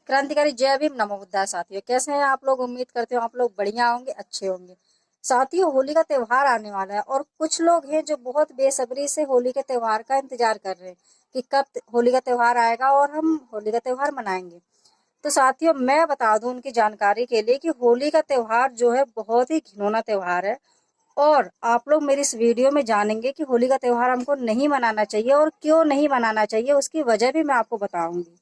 क्रांतिकारी जय भीम नमो बुद्धाय। साथियों, कैसे हैं आप लोग? उम्मीद करते हो आप लोग बढ़िया होंगे, अच्छे होंगे। साथियों, होली का त्योहार आने वाला है और कुछ लोग हैं जो बहुत बेसब्री से होली के त्योहार का इंतजार कर रहे हैं कि कब होली का त्योहार आएगा और हम होली का त्योहार मनाएंगे। तो साथियों, मैं बता दूं उनकी जानकारी के लिए कि होली का त्योहार जो है बहुत ही घिनौना त्योहार है। और आप लोग मेरी इस वीडियो में जानेंगे कि होली का त्योहार हमको नहीं मनाना चाहिए और क्यों नहीं मनाना चाहिए, उसकी वजह भी मैं आपको बताऊंगी।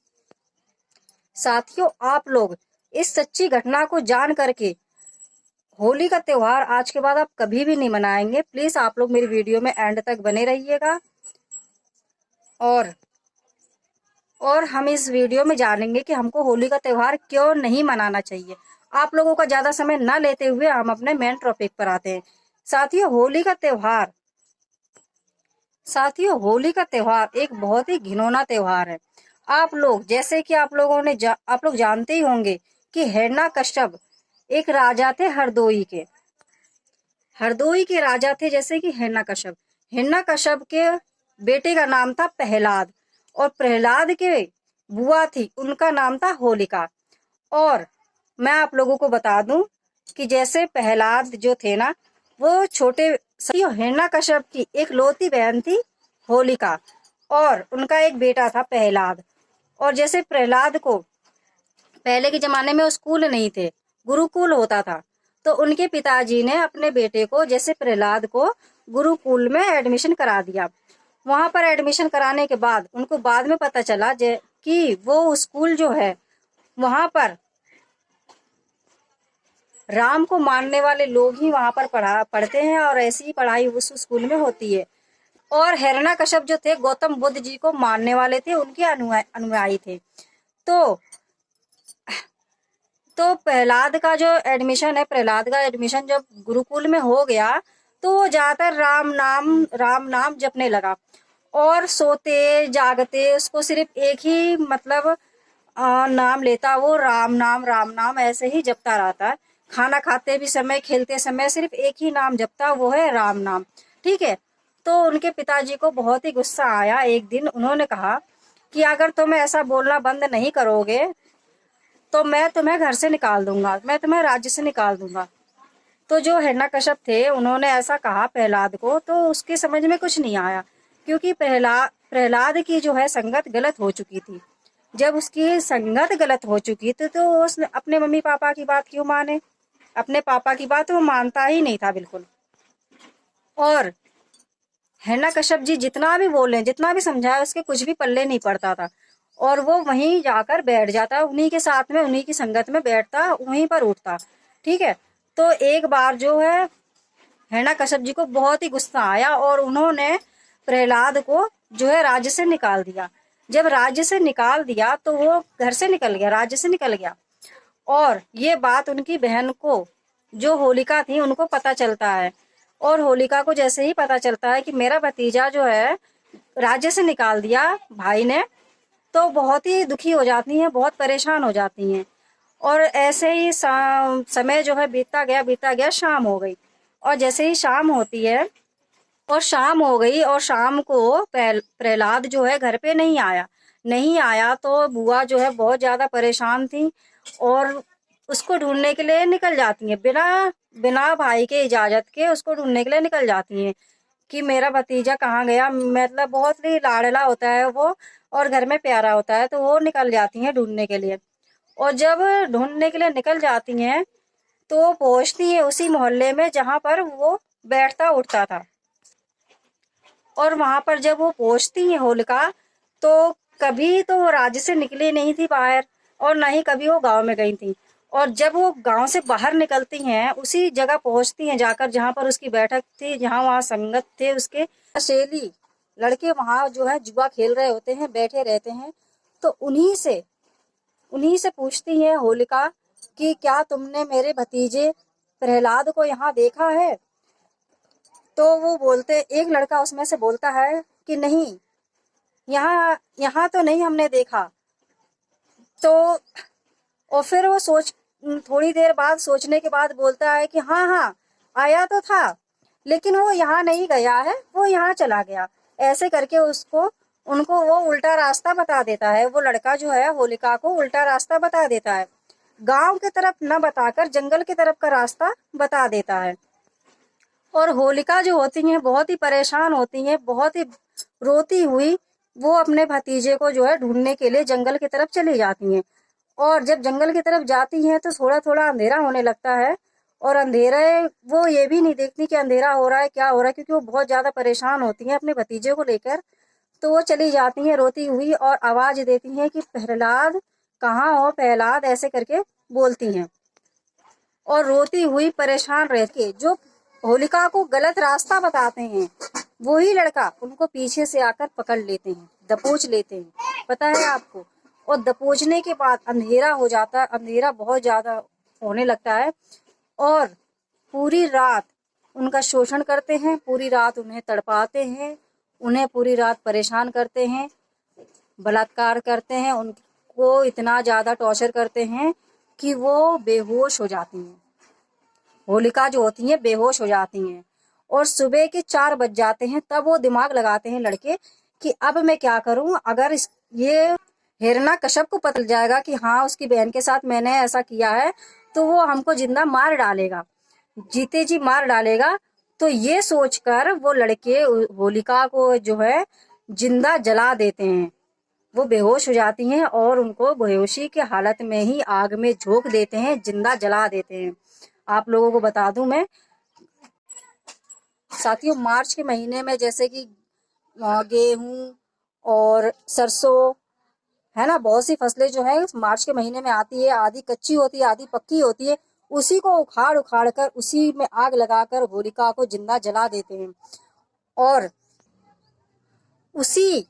साथियों, आप लोग इस सच्ची घटना को जान करके होली का त्योहार आज के बाद आप कभी भी नहीं मनाएंगे। प्लीज आप लोग मेरी वीडियो में एंड तक बने रहिएगा और हम इस वीडियो में जानेंगे कि हमको होली का त्योहार क्यों नहीं मनाना चाहिए। आप लोगों का ज्यादा समय न लेते हुए हम अपने मेन टॉपिक पर आते हैं। साथियों, होली का त्योहार एक बहुत ही घिनौना त्योहार है। आप लोग जैसे कि आप लोग जानते ही होंगे कि हिरण्यकश्यप एक राजा थे हरदोई के राजा थे। जैसे कि हिरण्यकश्यप के बेटे का नाम था प्रहलाद और प्रहलाद के बुआ थी, उनका नाम था होलिका। और मैं आप लोगों को बता दूं कि जैसे प्रहलाद जो थे ना, वो छोटे हिरण्यकश्यप की एक लौती बहन थी होलिका और उनका एक बेटा था प्रहलाद। और जैसे प्रहलाद को पहले के जमाने में स्कूल नहीं थे, गुरुकुल होता था, तो उनके पिताजी ने अपने बेटे को जैसे प्रहलाद को गुरुकुल में एडमिशन करा दिया। वहां पर एडमिशन कराने के बाद उनको बाद में पता चला कि वो स्कूल जो है वहां पर राम को मानने वाले लोग ही वहां पर पढ़ते हैं और ऐसी ही पढ़ाई उस स्कूल में होती है। और हिरण्यकश्यप जो थे गौतम बुद्ध जी को मानने वाले थे, उनके अनुयायी थे। तो प्रहलाद का जो एडमिशन है, प्रहलाद का एडमिशन जब गुरुकुल में हो गया तो वो ज्यादातर राम नाम जपने लगा और सोते जागते उसको सिर्फ एक ही मतलब नाम लेता, वो राम नाम ऐसे ही जपता रहता है। खाना खाते भी समय, खेलते समय सिर्फ एक ही नाम जपता, वो है राम नाम। ठीक है। तो उनके पिताजी को बहुत ही गुस्सा आया। एक दिन उन्होंने कहा कि अगर तुम ऐसा बोलना बंद नहीं करोगे तो मैं तुम्हें घर से निकाल दूंगा, मैं तुम्हें राज्य से निकाल दूंगा। तो जो हिरण्यकश्यप थे उन्होंने ऐसा कहा प्रहलाद को, तो उसके समझ में कुछ नहीं आया क्योंकि प्रहलाद की जो है संगत गलत हो चुकी थी। जब उसकी संगत गलत हो चुकी थी तो उसने अपने मम्मी पापा की बात क्यों माने? अपने पापा की बात वो मानता ही नहीं था बिल्कुल। और हिरण्यकश्यप जी जितना भी बोले, जितना भी समझाया, उसके कुछ भी पल्ले नहीं पड़ता था और वो वहीं जाकर बैठ जाता, उन्हीं के साथ में, उन्हीं की संगत में बैठता, वहीं पर उठता। ठीक है। तो एक बार जो है हिरण्यकश्यप जी को बहुत ही गुस्सा आया और उन्होंने प्रहलाद को जो है राज्य से निकाल दिया। जब राज्य से निकाल दिया तो वो घर से निकल गया, राज्य से निकल गया। और ये बात उनकी बहन को, जो होलिका थी, उनको पता चलता है। और होलिका को जैसे ही पता चलता है कि मेरा भतीजा जो है राज्य से निकाल दिया भाई ने, तो बहुत ही दुखी हो जाती हैं, बहुत परेशान हो जाती हैं। और ऐसे ही समय जो है बीतता गया, शाम हो गई। और जैसे ही शाम होती है और शाम हो गई और शाम को प्रहलाद जो है घर पे नहीं आया तो बुआ जो है बहुत ज्यादा परेशान थी और उसको ढूंढने के लिए निकल जाती हैं, बिना बिना भाई के इजाजत के उसको ढूंढने के लिए निकल जाती हैं कि मेरा भतीजा कहाँ गया। मतलब बहुत ही लाडला होता है वो और घर में प्यारा होता है, तो वो निकल जाती हैं ढूंढने के लिए। और जब ढूंढने के लिए निकल जाती हैं तो पहुंचती हैं उसी मोहल्ले में जहां पर वो बैठता उठता था। और वहां पर जब वो पहुंचती है होलिका, तो कभी तो वो राज्य से निकली नहीं थी बाहर और ना ही कभी वो गांव में गई थी। और जब वो गांव से बाहर निकलती हैं, उसी जगह पहुंचती हैं जाकर जहां पर उसकी बैठक थी, जहां वहां संगत थे उसके सहेली लड़के, वहां जो है जुआ खेल रहे होते हैं, बैठे रहते हैं। तो उन्हीं से पूछती है होलिका कि क्या तुमने मेरे भतीजे प्रहलाद को यहाँ देखा है? तो वो बोलते, एक लड़का उसमें से बोलता है कि नहीं, यहाँ यहाँ तो नहीं हमने देखा। तो और फिर वो थोड़ी देर बाद सोचने के बाद बोलता है कि हाँ हाँ, आया तो था, लेकिन वो यहाँ नहीं गया है, वो यहाँ चला गया। ऐसे करके उसको उनको वो उल्टा रास्ता बता देता है। वो लड़का जो है होलिका को उल्टा रास्ता बता देता है, गांव की तरफ न बताकर जंगल की तरफ का रास्ता बता देता है। और होलिका जो होती हैं बहुत ही परेशान होती हैं, बहुत ही रोती हुई वो अपने भतीजे को जो है ढूंढने के लिए जंगल की तरफ चली जाती हैं। और जब जंगल की तरफ जाती हैं तो थोड़ा थोड़ा अंधेरा होने लगता है, और अंधेरे वो ये भी नहीं देखती कि अंधेरा हो रहा है क्या हो रहा है, क्योंकि वो बहुत ज्यादा परेशान होती हैं अपने भतीजे को लेकर। तो वो चली जाती हैं रोती हुई और आवाज देती हैं कि प्रहलाद कहाँ हो प्रहलाद, ऐसे करके बोलती हैं। और रोती हुई परेशान रहती है। जो होलिका को गलत रास्ता बताते हैं वही लड़का उनको पीछे से आकर पकड़ लेते हैं, दबोच लेते हैं, पता है आपको। और दबोचने के बाद अंधेरा हो जाता है, अंधेरा बहुत ज्यादा होने लगता है, और पूरी रात उनका शोषण करते हैं, पूरी रात उन्हें तड़पाते हैं, उन्हें पूरी रात परेशान करते हैं, बलात्कार करते हैं, उनको इतना ज्यादा टॉर्चर करते हैं कि वो बेहोश हो जाती हैं। होलिका जो होती हैं बेहोश हो जाती हैं, और सुबह के 4 बज जाते हैं। तब वो दिमाग लगाते हैं लड़के कि अब मैं क्या करूं, अगर ये हिरण्यकश्यप को पता चल जाएगा कि हाँ उसकी बहन के साथ मैंने ऐसा किया है तो वो हमको जिंदा मार डालेगा, जीते जी मार डालेगा। तो ये सोचकर वो लड़के होलिका को जो है जिंदा जला देते हैं। वो बेहोश हो जाती हैं और उनको बेहोशी के हालत में ही आग में झोंक देते हैं, जिंदा जला देते हैं। आप लोगों को बता दूं मैं साथियों, मार्च के महीने में जैसे कि गेहूं और सरसों है ना, बहुत सी फसलें जो है मार्च के महीने में आती है, आधी कच्ची होती है आधी पक्की होती है। उसी को उखाड़ उखाड़ कर उसी में आग लगाकर होलिका को जिंदा जला देते हैं। और उसी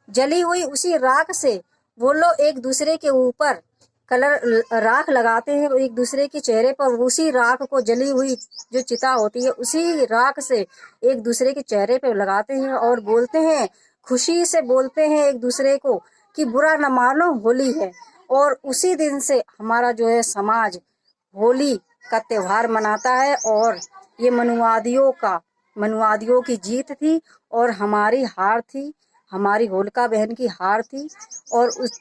जली हुई उसी राख से वो लोग एक दूसरे के ऊपर कलर राख लगाते हैं, एक दूसरे के चेहरे पर उसी राख को, जली हुई जो चिता होती है उसी राख से एक दूसरे के चेहरे पर लगाते हैं, और बोलते हैं, खुशी से बोलते हैं एक दूसरे को कि बुरा न मानो होली है। और उसी दिन से हमारा जो है समाज होली का त्योहार मनाता है। और ये मनुवादियों की जीत थी और हमारी हार थी, हमारी होलिका बहन की हार थी। और उस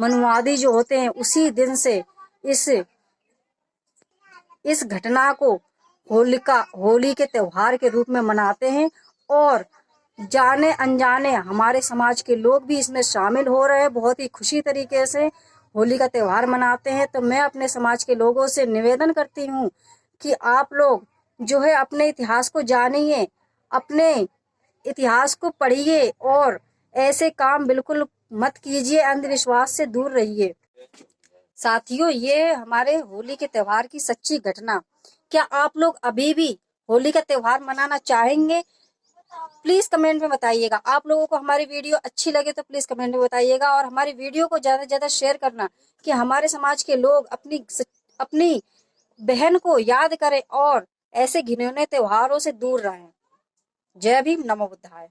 मनुवादी जो होते हैं उसी दिन से इस घटना को होली के त्योहार के रूप में मनाते हैं। और जाने अनजाने हमारे समाज के लोग भी इसमें शामिल हो रहे हैं, बहुत ही खुशी तरीके से होली का त्योहार मनाते हैं। तो मैं अपने समाज के लोगों से निवेदन करती हूँ कि आप लोग जो है अपने इतिहास को जानिए, अपने इतिहास को पढ़िए, और ऐसे काम बिल्कुल मत कीजिए, अंधविश्वास से दूर रहिए। साथियों, ये हमारे होली के त्योहार की सच्ची घटना। क्या आप लोग अभी भी होली का त्योहार मनाना चाहेंगे? प्लीज कमेंट में बताइएगा। आप लोगों को हमारी वीडियो अच्छी लगे तो प्लीज कमेंट में बताइएगा, और हमारी वीडियो को ज्यादा से ज्यादा शेयर करना कि हमारे समाज के लोग अपनी बहन को याद करें और ऐसे घिनौने त्योहारों से दूर रहें। जय भीम, नमो बुद्धाय।